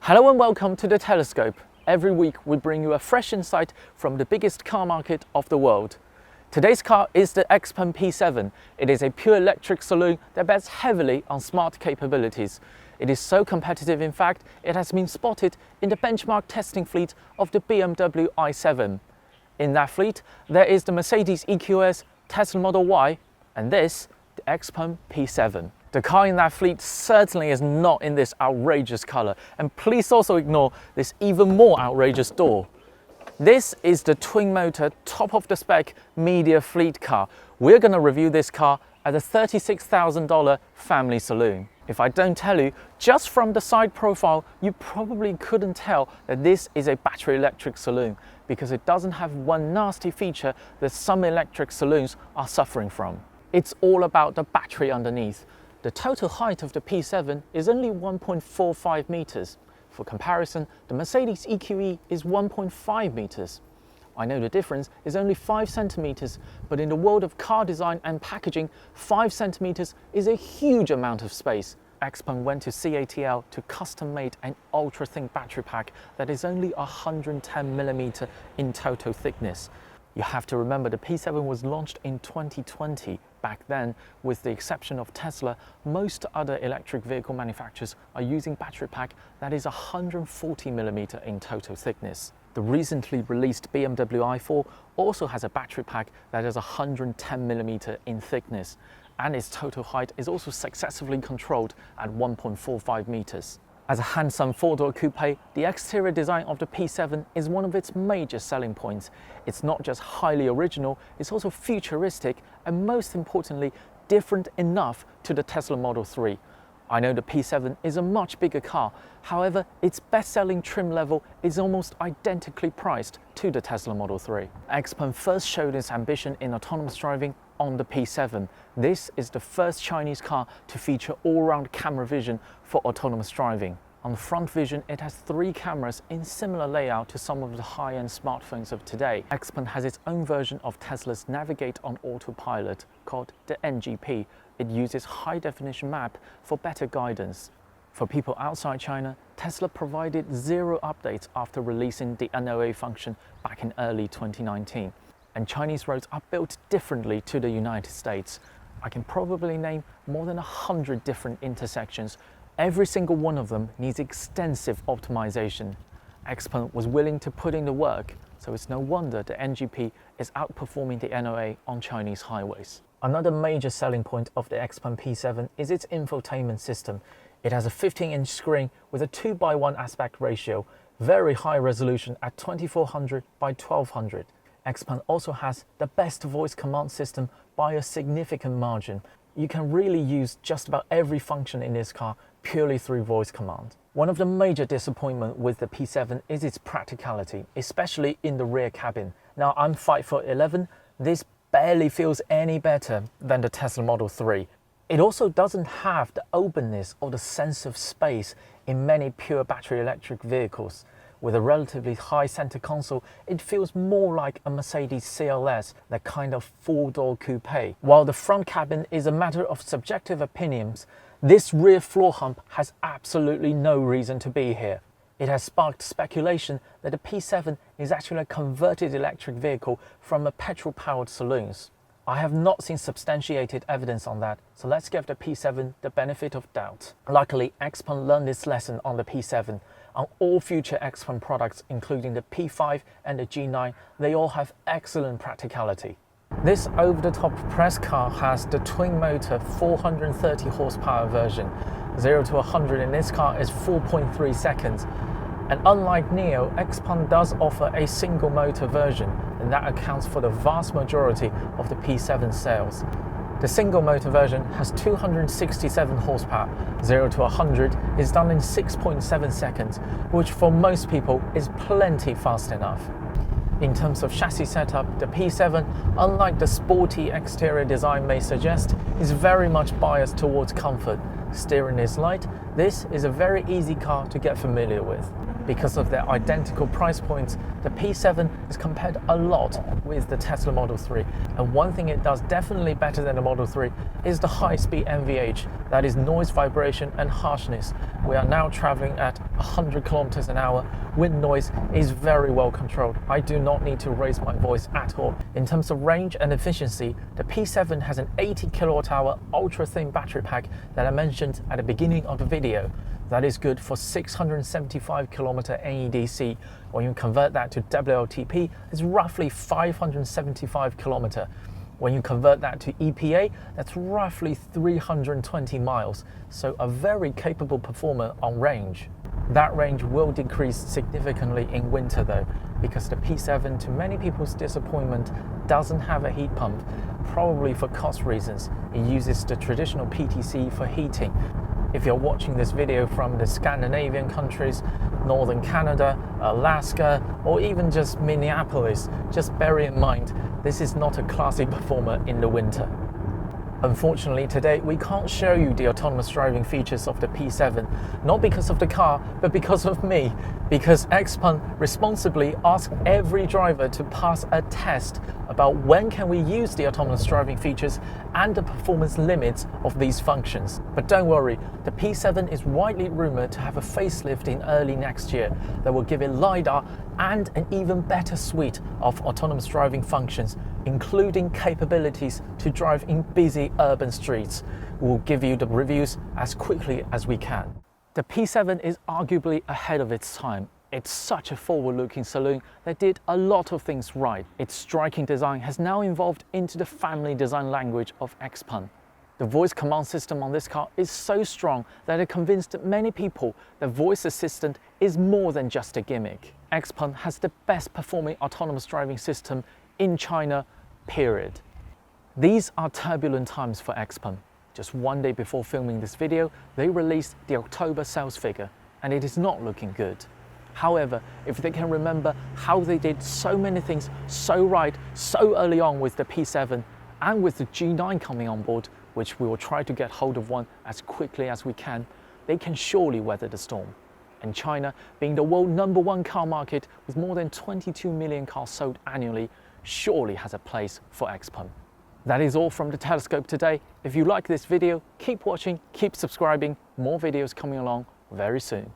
Hello and welcome to The Telescope. Every week we bring you a fresh insight from the biggest car market of the world. Today's car is the XPENG P7. It is a pure electric saloon that bets heavily on smart capabilities. It is so competitive, in fact, it has been spotted in the benchmark testing fleet of the BMW i7. In that fleet, there is the Mercedes EQS, Tesla Model Y, and this, the XPENG P7. The car in that fleet certainly is not in this outrageous color, and please also ignore this even more outrageous door. This is the twin-motor, top-of-the-spec media fleet car. We're going to review this car at a $36,000 family saloon. If I don't tell you, just from the side profile, you probably couldn't tell that this is a battery electric saloon, because it doesn't have one nasty feature that some electric saloons are suffering from. It's all about the battery underneath. The total height of the P7 is only 1.45 meters. For comparison, the Mercedes EQE is 1.5 meters. I know the difference is only 5 centimeters, but in the world of car design and packaging, 5 centimeters is a huge amount of space. XPENG went to CATL to custom-made an ultra-thin battery pack that is only 110 millimeter in total thickness. You have to remember the P7 was launched in 2020. Back then, with the exception of Tesla, most other electric vehicle manufacturers are using battery pack that is 140 millimeter in total thickness. The recently released BMW i4 also has a battery pack that is 110 millimeter in thickness, and its total height is also successfully controlled at 1.45 meters. As a handsome four-door coupe, the exterior design of the P7 is one of its major selling points. It's not just highly original, it's also futuristic and, most importantly, different enough to the Tesla Model 3. I know the P7 is a much bigger car, however, its best-selling trim level is almost identically priced to the Tesla Model 3. XPENG first showed its ambition in autonomous driving on the P7. This is the first Chinese car to feature all-round camera vision for autonomous driving. On the front vision, it has 3 cameras in similar layout to some of the high-end smartphones of today. XPENG has its own version of Tesla's Navigate on Autopilot called the NGP. It uses high-definition map for better guidance. For people outside China, Tesla provided 0 updates after releasing the NOA function back in early 2019. And Chinese roads are built differently to the United States. I can probably name more than 100 different intersections. Every single one of them needs extensive optimization. XPENG was willing to put in the work, so it's no wonder the NGP is outperforming the NOA on Chinese highways. Another major selling point of the XPENG P7 is its infotainment system. It has a 15-inch screen with a 2:1 aspect ratio, very high resolution at 2400 by 1200. XPENG also has the best voice command system by a significant margin. You can really use just about every function in this car purely through voice command. One of the major disappointments with the P7 is its practicality, especially in the rear cabin. Now, I'm 5'11", this barely feels any better than the Tesla Model 3. It also doesn't have the openness or the sense of space in many pure battery electric vehicles. With a relatively high center console, it feels more like a Mercedes CLS, that kind of 4-door coupe. While the front cabin is a matter of subjective opinions, this rear floor hump has absolutely no reason to be here. It has sparked speculation that the P7 is actually a converted electric vehicle from a petrol-powered saloons. I have not seen substantiated evidence on that, so let's give the P7 the benefit of doubt. Luckily, XPENG learned its lesson on the P7. On all future XPENG products, including the P5 and the G9, they all have excellent practicality. This over-the-top press car has the twin-motor 430 horsepower version. 0 to 100 in this car is 4.3 seconds. And unlike Neo, XPENG does offer a single-motor version, and that accounts for the vast majority of the P7 sales. The single-motor version has 267 horsepower. 0 to 100 is done in 6.7 seconds, which for most people is plenty fast enough. In terms of chassis setup, the P7, unlike the sporty exterior design may suggest, is very much biased towards comfort. Steering is light. This is a very easy car to get familiar with. Because of their identical price points, the P7 is compared a lot with the Tesla Model 3. And one thing it does definitely better than the Model 3 is the high-speed NVH, that is noise, vibration and harshness. We are now traveling at 100 kilometers an hour. Wind noise is very well controlled. I do not need to raise my voice at all. In terms of range and efficiency, the P7 has an 80 kilowatt hour ultra thin battery pack that I mentioned at the beginning of the video. That is good for 675 kilometer NEDC. When you convert that to WLTP, it's roughly 575 kilometer. When you convert that to EPA, that's roughly 320 miles. So a very capable performer on range. That range will decrease significantly in winter though, because the P7, to many people's disappointment, doesn't have a heat pump, probably for cost reasons. It uses the traditional PTC for heating. If you're watching this video from the Scandinavian countries, northern Canada, Alaska, or even just Minneapolis, just bear in mind, this is not a classy performer in the winter. Unfortunately, today we can't show you the autonomous driving features of the P7, not because of the car, but because of me. Because XPENG responsibly asked every driver to pass a test about when can we use the autonomous driving features and the performance limits of these functions. But don't worry, the P7 is widely rumored to have a facelift in early next year that will give it LiDAR and an even better suite of autonomous driving functions, including capabilities to drive in busy urban streets. We'll give you the reviews as quickly as we can. The P7 is arguably ahead of its time. It's such a forward-looking saloon that did a lot of things right. Its striking design has now evolved into the family design language of XPENG. The voice command system on this car is so strong that it convinced many people that voice assistant is more than just a gimmick. XPENG has the best performing autonomous driving system in China, period. These are turbulent times for XPENG. Just one day before filming this video, they released the October sales figure, and it is not looking good. However, if they can remember how they did so many things so right so early on with the P7 and with the G9 coming on board, which we will try to get hold of one as quickly as we can, they can surely weather the storm. And China, being the world #1 car market with more than 22 million cars sold annually, surely has a place for XPENG. That is all from the Telescope today. If you like this video, keep watching, keep subscribing. More videos coming along very soon.